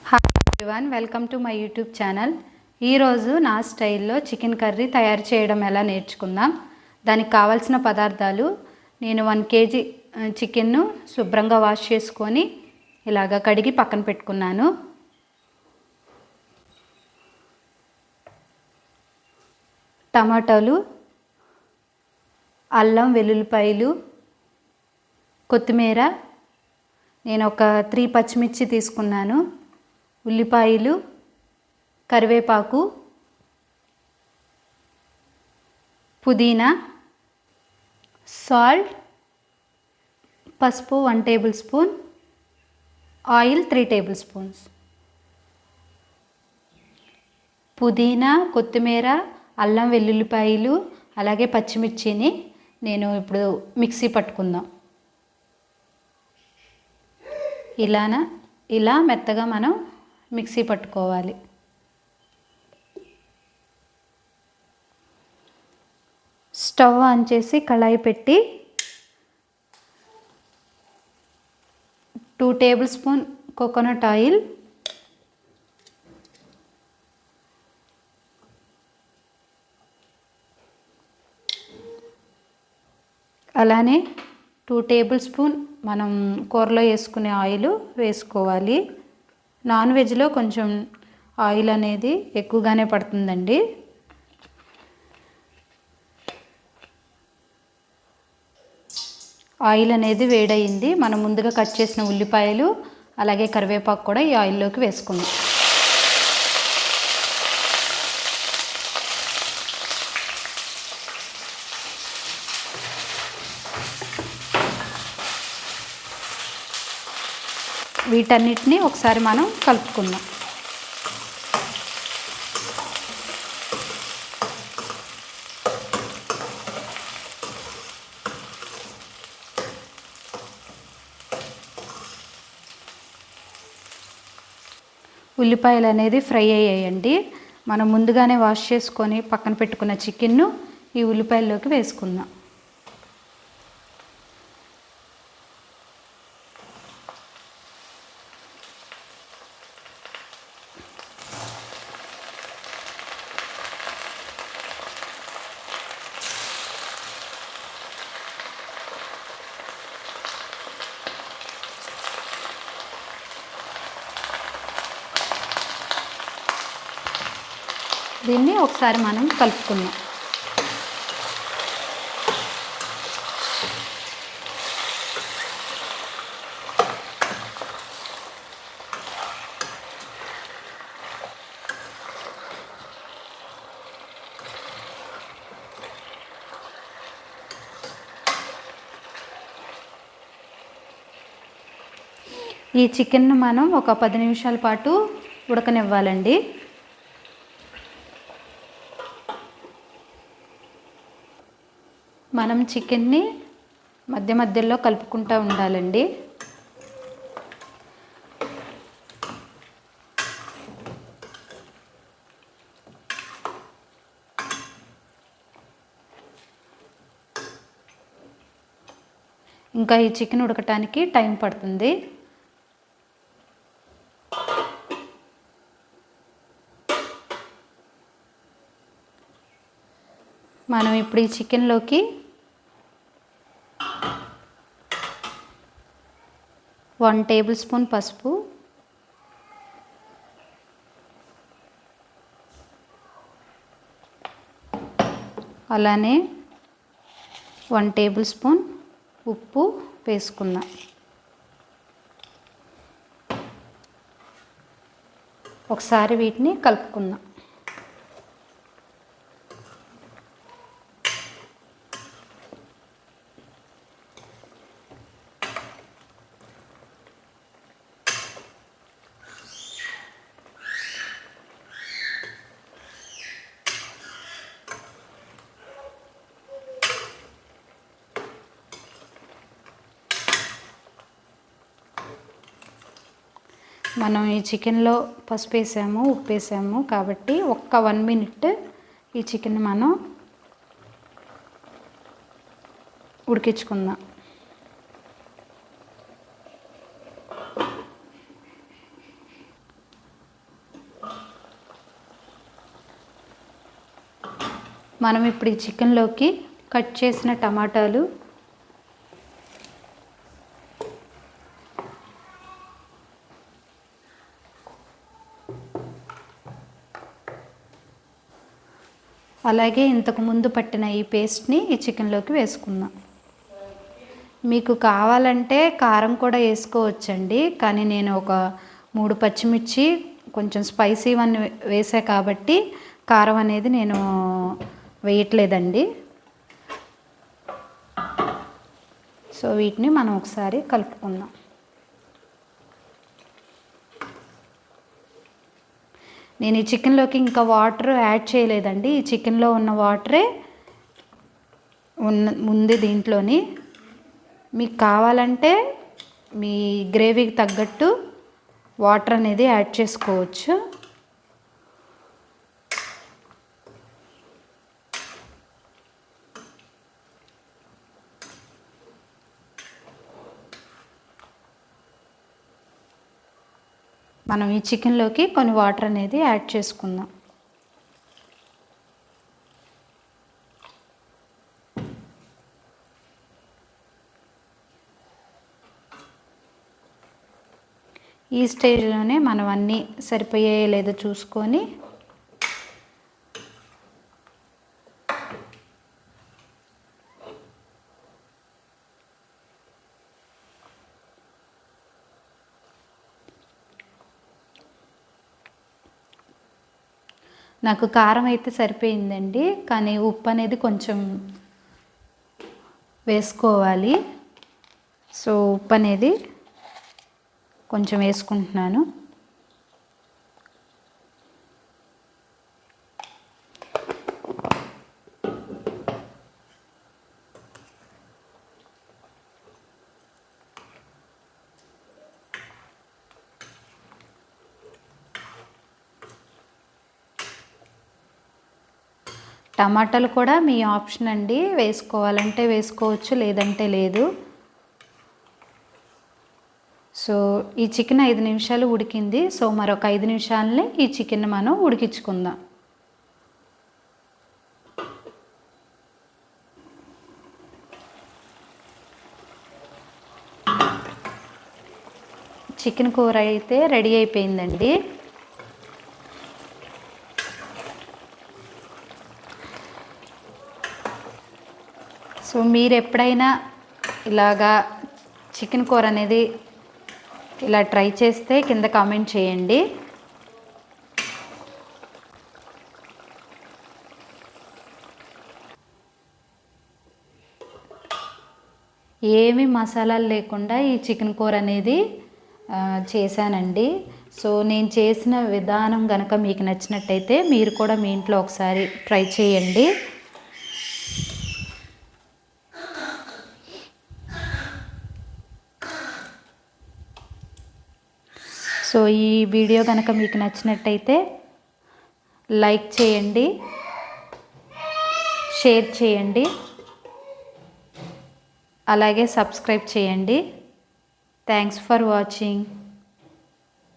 Hi everyone, welcome to my YouTube channel. ఈరోజు నా స్టైల్లో చికెన్ కర్రీ తయారు చేయడం ఎలా నేర్చుకుందాం. దానికి కావాల్సిన పదార్థాలు, నేను 1 kg చికెన్ను శుభ్రంగా వాష్ చేసుకొని ఇలాగ కడిగి పక్కన పెట్టుకున్నాను. టమాటాలు, అల్లం వెల్లుల్లిపాయలు, కొత్తిమీర, నేను ఒక 3 పచ్చిమిర్చి తీసుకున్నాను, ఉల్లిపాయలు, కరివేపాకు, పుదీనా, సాల్ట్, పసుపు 1 table spoon, oil 3 table spoons. పుదీనా, కొత్తిమీర, అల్లం వెల్లుల్లిపాయలు అలాగే పచ్చిమిర్చిని నేను ఇప్పుడు మిక్సీ పట్టుకుందాం. ఇలా మెత్తగా మనం మిక్సీ పట్టుకోవాలి. స్టవ్ ఆన్ చేసి కళాయి పెట్టి 2 టేబుల్ స్పూన్ కోకోనట్ ఆయిల్, అలానే 2 టేబుల్ స్పూన్ మనం కూరలో వేసుకునే ఆయిల్ వేసుకోవాలి. నాన్ వెజ్లో కొంచెం ఆయిల్ అనేది ఎక్కువగానే పడుతుందండి. ఆయిల్ అనేది వేడయింది. మనం ముందుగా కట్ చేసిన ఉల్లిపాయలు అలాగే కరివేపాకు కూడా ఈ ఆయిల్లోకి వేసుకుందాం. వీటన్నిటిని ఒకసారి మనం కలుపుకుందాం. ఉల్లిపాయలు అనేది ఫ్రై అయ్యాయండి. మనం ముందుగానే వాష్ చేసుకొని పక్కన పెట్టుకున్న చికెన్ను ఈ ఉల్లిపాయల్లోకి వేసుకుందాం. దీన్ని ఒకసారి మనం కలుపుకుందాం. ఈ చికెన్ను మనం ఒక 10 నిమిషాల పాటు ఉడకనివ్వాలండి. మనం చికెన్ని మధ్య మధ్యలో కలుపుకుంటూ ఉండాలండి. ఇంకా ఈ చికెన్ ఉడకటానికి టైం పడుతుంది. మనం ఇప్పుడు ఈ చికెన్లోకి 1 టేబుల్ స్పూన్ పసుపు, అలానే 1 టేబుల్ స్పూన్ ఉప్పు వేసుకుందాం. ఒకసారి వీటిని కలుపుకుందాం. మనం ఈ చికెన్లో పసుపు వేసాము, ఉప్పు వేసాము కాబట్టి ఒక్క 1 మినిట్ ఈ చికెన్ మనం ఉడికించుకుందాం. మనం ఇప్పుడు ఈ చికెన్లోకి కట్ చేసిన టమాటాలు, అలాగే ఇంతకు ముందు పట్టిన ఈ పేస్ట్ని ఈ చికెన్లోకి వేసుకుందాం. మీకు కావాలంటే కారం కూడా వేసుకోవచ్చండి, కానీ నేను ఒక 3 పచ్చిమిర్చి కొంచెం స్పైసీ వన్ వేసా కాబట్టి కారం అనేది నేను వేయట్లేదండి. సో వీటిని మనం ఒకసారి కలుపుకుందాం. నేను ఈ చికెన్లోకి ఇంకా వాటర్ యాడ్ చేయలేదండి. ఈ చికెన్లో ఉన్న వాటరే ఉంది దీంట్లోని. మీకు కావాలంటే మీ గ్రేవీకి తగ్గట్టు వాటర్ అనేది యాడ్ చేసుకోవచ్చు. మనం ఈ చికెన్లోకి కొన్ని వాటర్ అనేది యాడ్ చేసుకుందాం. ఈ స్టేజ్లోనే మనం అన్నీ సరిపోయాయో లేదో చూసుకొని నాకు కారం అయితే సరిపోయిందండి, కానీ ఉప్పు అనేది కొంచెం వేసుకోవాలి. సో ఉప్పు అనేది కొంచెం వేసుకుంటున్నాను. టమాటాలు కూడా మీ ఆప్షన్ అండి, వేసుకోవాలంటే వేసుకోవచ్చు, లేదంటే లేదు. సో ఈ చికెన్ 5 నిమిషాలు ఉడికింది. సో మరొక 5 నిమిషాలని ఈ చికెన్ మనం ఉడికించుకుందాం. చికెన్ కూర అయితే రెడీ అయిపోయిందండి. సో మీరు ఎప్పుడైనా ఇలాగా చికెన్ కూర అనేది ఇలా ట్రై చేస్తే కింద కామెంట్ చేయండి. ఏమి మసాలాలు లేకుండా ఈ చికెన్ కూర అనేది చేశానండి. సో నేను చేసిన విధానం కనుక మీకు నచ్చినట్టయితే మీరు కూడా మీ ఇంట్లో ఒకసారి ట్రై చేయండి. సో ఈ వీడియో కనుక మీకు నచ్చినట్టయితే లైక్ చేయండి, షేర్ చేయండి, అలాగే సబ్స్క్రైబ్ చేయండి. Thanks for watching.